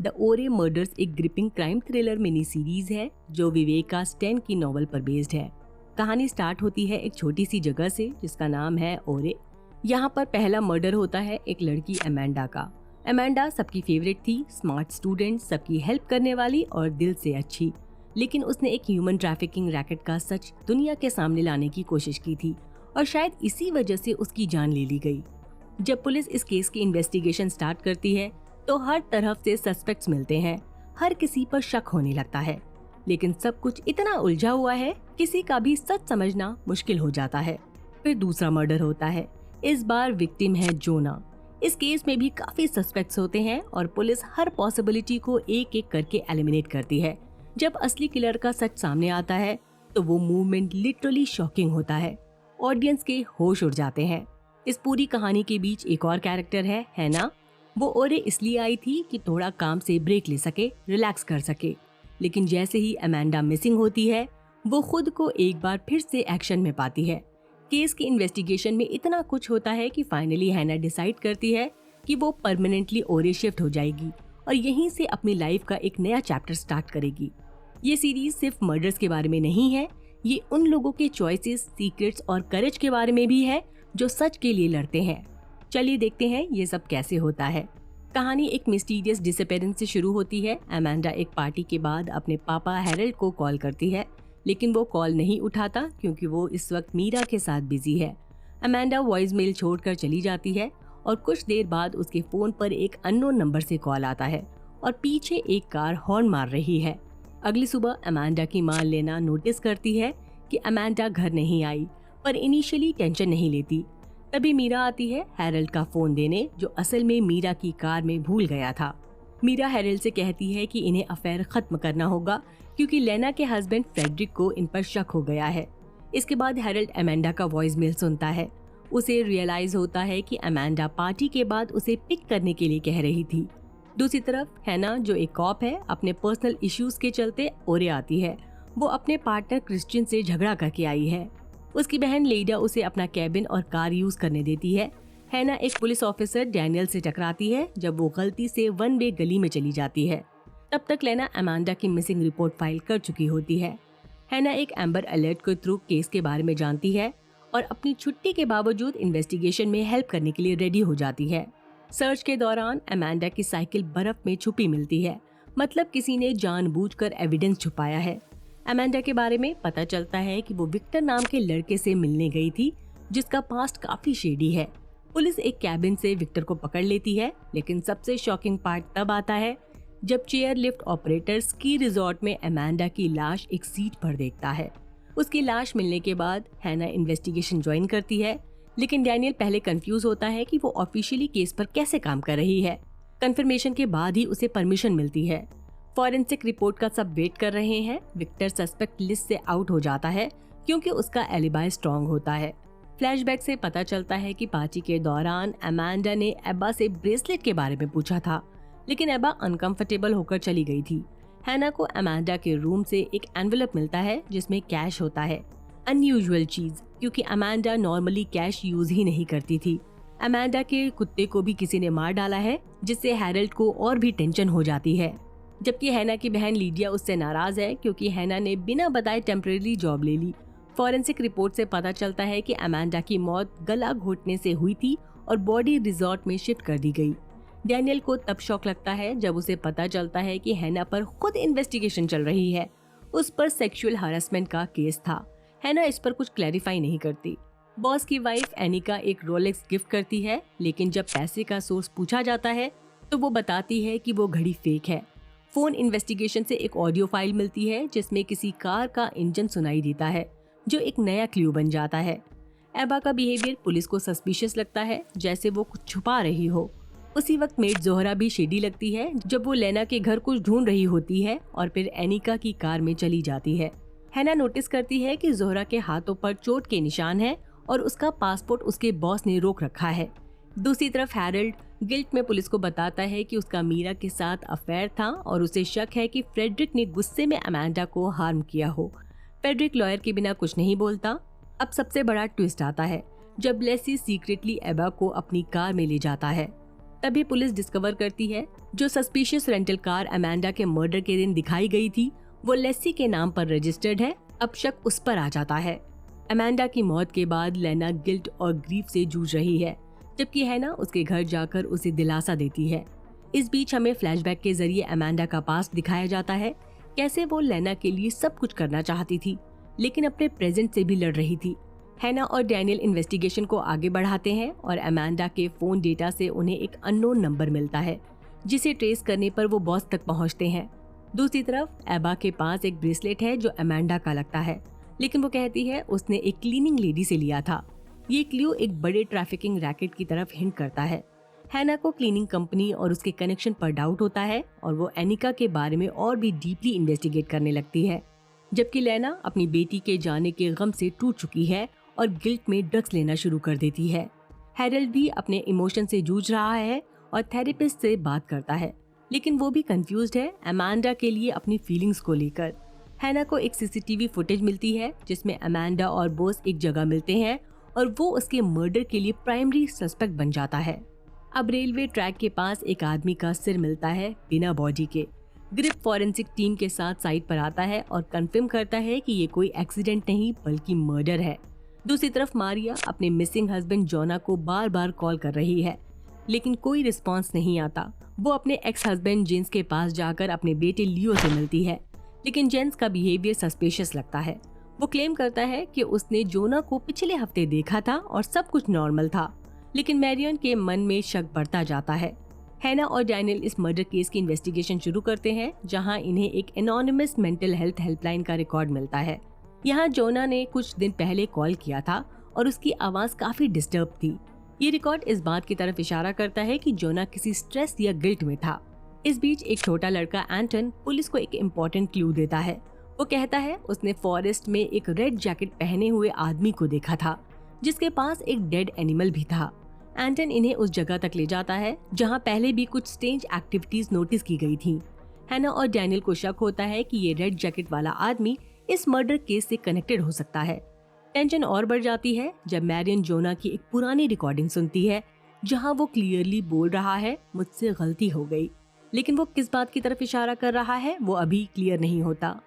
The ओरे murders एक gripping crime thriller mini series है जो विवेका स्टेन की नॉवल पर बेस्ड है। कहानी स्टार्ट होती है एक छोटी सी जगह से जिसका नाम है ओरे। यहाँ पर पहला मर्डर होता है एक लड़की अमेंडा का। अमेंडा सबकी फेवरेट थी, स्मार्ट स्टूडेंट, सबकी हेल्प करने वाली और दिल से अच्छी। लेकिन उसने एक ह्यूमन ट्रैफिकिंग रैकेट का सच दुनिया के सामने लाने की कोशिश की थी और शायद इसी वजह से उसकी जान ले ली गई। जब पुलिस इस केस की इन्वेस्टिगेशन स्टार्ट करती है तो हर तरफ से सस्पेक्ट्स मिलते हैं, हर किसी पर शक होने लगता है। लेकिन सब कुछ इतना उलझा हुआ है, किसी का भी सच समझना मुश्किल हो जाता है। फिर दूसरा मर्डर होता है। इस बार विक्टिम है जोना। इस केस में भी काफी सस्पेक्ट्स होते हैं और पुलिस हर पॉसिबिलिटी को एक एक करके एलिमिनेट करती है। जब असली किलर का सच सामने आता है तो वो मूवमेंट लिटरली शॉकिंग होता है। ऑडियंस के होश उड़ जाते हैं। इस पूरी कहानी के बीच एक और कैरेक्टर है हैना। वो ओरे इसलिए आई थी कि थोड़ा काम से ब्रेक ले सके, रिलैक्स कर सके। लेकिन जैसे ही अमेंडा मिसिंग होती है वो खुद को एक बार फिर से एक्शन में पाती है। केस की इन्वेस्टिगेशन में इतना कुछ होता है कि फाइनली हैना डिसाइड करती है कि वो परमानेंटली ओरे शिफ्ट हो जाएगी और यहीं से अपनी लाइफ का एक नया चैप्टर स्टार्ट करेगी। ये सीरीज सिर्फ मर्डर्स के बारे में नहीं है, ये उन लोगों के चॉइसेस, सीक्रेट्स और करेज के बारे में भी है जो सच के लिए लड़ते हैं। चलिए देखते हैं ये सब कैसे होता है। कहानी एक मिस्टीरियस डिसअपीयरेंस से शुरू होती है। अमेंडा एक पार्टी के बाद अपने पापा हैरल्ड को कॉल करती है, लेकिन वो कॉल नहीं उठाता क्योंकि वो इस वक्त मीरा के साथ बिजी है। अमेंडा वॉइस मेल छोड़कर चली जाती है और कुछ देर बाद उसके फोन पर एक अननोन नंबर से कॉल आता है और पीछे एक कार हॉर्न मार रही है। अगली सुबह अमेंडा की मां लेना नोटिस करती है कि अमेंडा घर नहीं आई, पर इनिशियली टेंशन नहीं लेती। तभी मीरा आती है हैरल्ड का फोन देने, जो असल में मीरा की कार में भूल गया था। मीरा हैरल्ड से कहती है कि इन्हें अफेयर खत्म करना होगा क्योंकि लेना के हस्बैंड फ्रेडरिक को इन पर शक हो गया है। इसके बाद हैरल्ड अमेंडा का वॉइस मेल सुनता है। उसे रियलाइज होता है कि अमेंडा पार्टी के बाद उसे पिक करने के लिए कह रही थी। दूसरी तरफ हैना, जो एक कॉप है, अपने पर्सनल इश्यूज के चलते ओरे आती है। वो अपने पार्टनर क्रिश्चियन से झगड़ा करके आई है। उसकी बहन लेडा उसे अपना कैबिन और कार यूज करने देती है। हैना एक पुलिस ऑफिसर डैनियल से टकराती है जब वो गलती से वन वे गली में चली जाती है। तब तक लेना अमेंडा की मिसिंग रिपोर्ट फाइल कर चुकी होती है। हैना एक एम्बर अलर्ट के थ्रू केस के बारे में जानती है और अपनी छुट्टी के बावजूद इन्वेस्टिगेशन में हेल्प करने के लिए रेडी हो जाती है। सर्च के दौरान अमेंडा की साइकिल बर्फ में छुपी मिलती है, मतलब किसी ने जानबूझकर एविडेंस छुपाया है। अमेंडा के बारे में पता चलता है कि वो विक्टर नाम के लड़के से मिलने गई थी जिसका पास्ट काफी शेडी है। पुलिस एक कैबिन से विक्टर को पकड़ लेती है, लेकिन सबसे शॉकिंग पार्ट तब आता है जब chair lift operator ski resort में अमेंडा की लाश एक सीट पर देखता है। उसकी लाश मिलने के बाद हैना इन्वेस्टिगेशन ज्वाइन करती है, लेकिन डैनियल पहले कंफ्यूज होता है कि वो ऑफिशियली केस पर कैसे काम कर रही है। कंफर्मेशन के बाद ही उसे परमिशन मिलती है। फॉरेंसिक रिपोर्ट का सब वेट कर रहे हैं। विक्टर सस्पेक्ट लिस्ट से आउट हो जाता है क्योंकि उसका एलिबाई स्ट्रॉन्ग होता है। फ्लैशबैक से पता चलता है कि पार्टी के दौरान अमेंडा ने एब्बा से ब्रेसलेट के बारे में पूछा था, लेकिन एब्बा अनकंफर्टेबल होकर चली गई थी। हैना को अमेंडा के रूम से एक एनवेलप मिलता है जिसमें कैश होता है, अनयूजुअल चीज, क्योंकि अमेंडा नॉर्मली कैश यूज ही नहीं करती थी। अमेंडा के कुत्ते को भी किसी ने मार डाला है, जिससे हैरल्ड को और भी टेंशन हो जाती है। जबकि हैना की बहन लीडिया उससे नाराज है क्योंकि हैना ने बिना बताए टेम्परेरी जॉब ले ली। फॉरेंसिक रिपोर्ट से पता चलता है कि अमेंडा की मौत गला घोटने से हुई थी और बॉडी रिजॉर्ट में शिफ्ट कर दी गई। डैनियल को तब शॉक लगता है जब उसे पता चलता है कि हैना पर खुद इन्वेस्टिगेशन चल रही है। उस पर सेक्सुअल हरासमेंट का केस था। हैना इस पर कुछ क्लैरिफाई नहीं करती। बॉस की वाइफ एनिका एक रोलेक्स गिफ्ट करती है, लेकिन जब पैसे का सोर्स पूछा जाता है तो वो बताती है कि वो घड़ी फेक है। फोन इन्वेस्टिगेशन से एक ऑडियो फाइल मिलती है जिसमें किसी कार का इंजन सुनाई देता है, जो एक नया क्लू बन जाता है। एबा का बिहेवियर पुलिस को सस्पिशियस लगता है, जैसे वो कुछ छुपा रही हो। उसी वक्त मेड जोहरा भी शेडी लगती है जब वो लेना के घर कुछ ढूंढ रही होती है और फिर एनिका की कार में चली जाती है। हैना नोटिस करती है कि जोहरा के हाथों पर चोट के निशान है और उसका पासपोर्ट उसके बॉस ने रोक रखा है। दूसरी तरफ हैरल्ड गिल्ट में पुलिस को बताता है कि उसका मीरा के साथ अफेयर था और उसे शक है कि फ्रेडरिक ने गुस्से में अमेंडा को हार्म किया हो। फ्रेडरिक लॉयर के बिना कुछ नहीं बोलता। अब सबसे बड़ा ट्विस्ट आता है जब लेसी सीक्रेटली एबा को अपनी कार में ले जाता है। तभी पुलिस डिस्कवर करती है जो सस्पिशियस रेंटल कार अमेंडा के मर्डर के दिन दिखाई गई थी वो लेसी के नाम पर रजिस्टर्ड है। अब शक उस पर आ जाता है। अमेंडा की मौत के बाद लेना गिल्ट और ग्रीफ से जूझ रही है, जबकि हैना उसके घर जाकर उसे दिलासा देती है। इस बीच हमें फ्लैशबैक के जरिए अमेंडा का पास्ट दिखाया जाता है, कैसे वो लेना के लिए सब कुछ करना चाहती थी लेकिन अपने प्रेजेंट से भी लड़ रही थी। हैना और डैनियल इन्वेस्टिगेशन को आगे बढ़ाते हैं और अमेंडा के फोन डेटा से उन्हें एक अननोन नंबर मिलता है जिसे ट्रेस करने पर वो बॉस तक पहुंचते हैं। दूसरी तरफ एबा के पास एक ब्रेसलेट है जो अमेंडा का लगता है, लेकिन वो कहती है उसने एक क्लीनिंग लेडी से लिया था। ये क्लू एक बड़े ट्रैफिकिंग रैकेट की तरफ हिंट करता है। हैना को क्लीनिंग कंपनी और उसके कनेक्शन पर डाउट होता है और वो एनिका के बारे में और भी डीपली इन्वेस्टिगेट करने लगती है, जबकि लेना अपनी बेटी के जाने के गम से टूट चुकी है और गिल्ट में ड्रग्स लेना शुरू कर देती है। हैरल्ड भी अपने इमोशन से जूझ रहा है और थेरेपिस्ट से बात करता है, लेकिन वो भी कंफ्यूज्ड है अमेंडा के लिए अपनी फीलिंग्स को लेकर। हैना को एक सीसीटीवी फुटेज मिलती है जिसमें अमेंडा और बॉस एक जगह मिलते हैं और वो उसके मर्डर के लिए प्राइमरी सस्पेक्ट बन जाता है। अब रेलवे ट्रैक के पास एक आदमी का सिर मिलता है बिना बॉडी के। ग्रिप फॉरेंसिक टीम के साथ साइट पर आता है और कंफर्म करता है कि ये कोई एक्सीडेंट नहीं बल्कि मर्डर है। दूसरी तरफ मारिया अपने मिसिंग हस्बैंड जोना को बार बार कॉल कर रही है, लेकिन कोई रिस्पांस नहीं आता। वो अपने एक्स हस्बैंड जेम्स के पास जाकर अपने बेटे लियो से मिलती है, लेकिन जेम्स का बिहेवियर सस्पिशियस लगता है। वो क्लेम करता है कि उसने जोना को पिछले हफ्ते देखा था और सब कुछ नॉर्मल था, लेकिन मैरियन के मन में शक बढ़ता जाता है। हैना और डैनियल इस मर्डर केस की इन्वेस्टिगेशन शुरू करते हैं, जहां इन्हें एक एनोनिमस मेंटल हेल्थ हेल्पलाइन का रिकॉर्ड मिलता है। यहाँ जोना ने कुछ दिन पहले कॉल किया था और उसकी आवाज काफी डिस्टर्ब थी। ये रिकॉर्ड इस बात की तरफ इशारा करता है कि जोना किसी स्ट्रेस या गिल्ट में था। इस बीच एक छोटा लड़का एंटन पुलिस को एक इम्पोर्टेंट क्लू देता है। वो कहता है उसने फॉरेस्ट में एक रेड जैकेट पहने हुए आदमी को देखा था जिसके पास एक डेड एनिमल भी था। एंटन इन्हें उस जगह तक ले जाता है जहां पहले भी कुछ स्ट्रेंज एक्टिविटीज नोटिस की गई थी। हैना और डैनियल को शक होता है कि ये रेड जैकेट वाला आदमी इस मर्डर केस से कनेक्टेड हो सकता है। टेंशन और बढ़ जाती है जब मैरियन जोना की एक पुरानी रिकॉर्डिंग सुनती है जहां वो क्लियरली बोल रहा है मुझसे गलती हो गई, लेकिन वो किस बात की तरफ इशारा कर रहा है वो अभी क्लियर नहीं होता।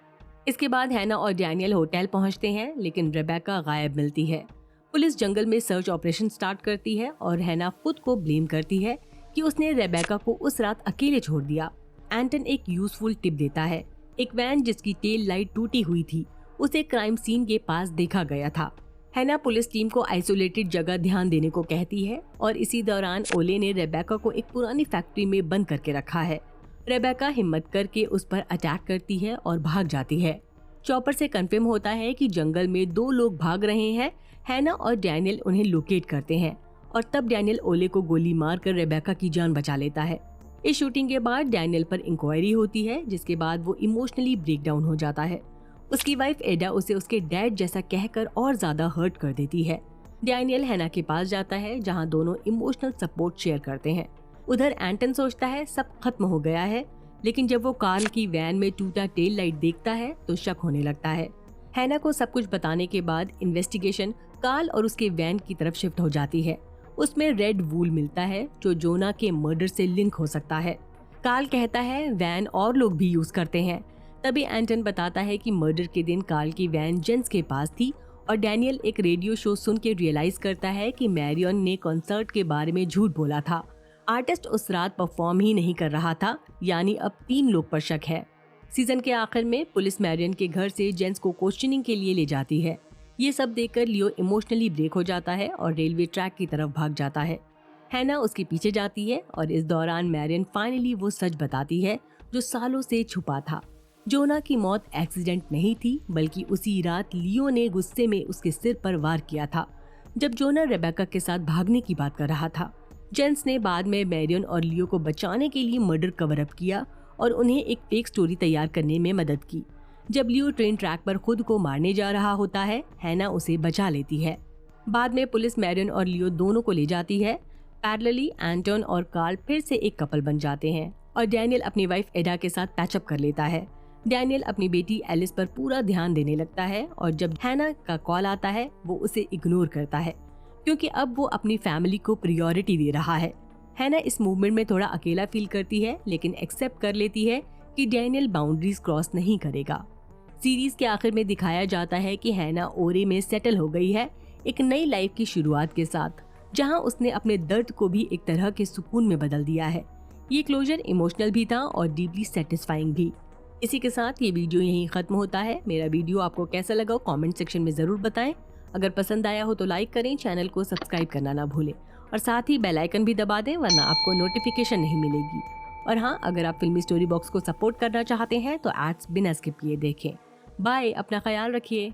इसके बाद हैना और डैनियल होटल पहुंचते हैं, लेकिन रेबेका गायब मिलती है। पुलिस जंगल में सर्च ऑपरेशन स्टार्ट करती है और हैना खुद को ब्लेम करती है कि उसने रेबेका को उस रात अकेले छोड़ दिया। एंटन एक यूजफुल टिप देता है। एक वैन जिसकी टेल लाइट टूटी हुई थी उसे क्राइम सीन के पास देखा गया था। हैना पुलिस टीम को आइसोलेटेड जगह ध्यान देने को कहती है और इसी दौरान ओले ने रेबेका को एक पुरानी फैक्ट्री में बंद करके रखा है। रेबेका हिम्मत करके उस पर अटैक करती है और भाग जाती है। चॉपर से कंफर्म होता है कि जंगल में 2 लोग भाग रहे हैं। हैना और डैनियल उन्हें लोकेट करते हैं और तब डैनियल ओले को गोली मारकर रेबेका की जान बचा लेता है। इस शूटिंग के बाद डैनियल पर इंक्वायरी होती है, जिसके बाद वो इमोशनली ब्रेकडाउन हो जाता है। उसकी वाइफ एडा उसे उसके डैड जैसा कहकर और ज्यादा हर्ट कर देती है। डैनियल हैना के पास जाता है जहां दोनों इमोशनल सपोर्ट शेयर करते हैं। उधर एंटन सोचता है सब खत्म हो गया है, लेकिन जब वो कार्ल की वैन में टूटा टेल लाइट देखता है तो शक होने लगता है। हैना को सब कुछ बताने के बाद इन्वेस्टिगेशन कार्ल और उसके वैन की तरफ शिफ्ट हो जाती है। उसमें रेड वूल मिलता है जो जोना के मर्डर से लिंक हो सकता है। कार्ल कहता है वैन और लोग भी यूज करते हैं। तभी एंटन बताता है कि मर्डर के दिन कार्ल की वैन जेंस के पास थी और डैनियल एक रेडियो शो सुन के रियलाइज करता है कि मैरियन ने कॉन्सर्ट के बारे में झूठ बोला था। आर्टिस्ट उस रात परफॉर्म ही नहीं कर रहा था, यानी अब 3 लोग पर शक है। सीजन के आखिर में पुलिस मैरियन के घर से जेंस को क्वेश्चनिंग के लिए ले जाती है। ये सब देखकर लियो इमोशनली ब्रेक हो जाता है और रेलवे ट्रैक की तरफ भाग जाता है। हैना उसके पीछे जाती है और इस दौरान मैरियन फाइनली वो सच बताती है जो सालों से छुपा था। जोना की मौत एक्सीडेंट नहीं थी, बल्कि उसी रात लियो ने गुस्से में उसके सिर पर वार किया था जब जोना रेबेका के साथ भागने की बात कर रहा था। जेंस ने बाद में मैरियन और लियो को बचाने के लिए मर्डर कवर अप किया और उन्हें एक फेक स्टोरी तैयार करने में मदद की। जब लियो ट्रेन ट्रैक पर खुद को मारने जा रहा होता है, हैना उसे बचा लेती है। बाद में पुलिस मैरियन और लियो दोनों को ले जाती है। पैरेलली एंटन और कार्ल फिर से एक कपल बन जाते हैं और डैनियल अपनी वाइफ एडा के साथ पैचअप कर लेता है। डैनियल अपनी बेटी एलिस पर पूरा ध्यान देने लगता है और जब हैना का कॉल आता है वो उसे इग्नोर करता है क्योंकि अब वो अपनी फैमिली को प्रायोरिटी दे रहा है। हैना इस मूवमेंट में थोड़ा अकेला फील करती है, लेकिन एक्सेप्ट कर लेती है कि डैनियल बाउंड्रीज क्रॉस नहीं करेगा। सीरीज के आखिर में दिखाया जाता है कि हैना ओरे में सेटल हो गई है, एक नई लाइफ की शुरुआत के साथ, जहां उसने अपने दर्द को भी एक तरह के सुकून में बदल दिया है। ये क्लोजर इमोशनल भी था और डीपली सेटिस्फाइंग भी। इसी के साथ ये वीडियो यहीं खत्म होता है। मेरा वीडियो आपको कैसा लगा कमेंट सेक्शन में जरूर बताएं। अगर पसंद आया हो तो लाइक करें, चैनल को सब्सक्राइब करना ना भूलें और साथ ही बेल आइकन भी दबा दें, वरना आपको नोटिफिकेशन नहीं मिलेगी। और हाँ, अगर आप फिल्मी स्टोरी बॉक्स को सपोर्ट करना चाहते हैं तो एड्स बिना स्किप किए देखें। बाय, अपना ख्याल रखिए।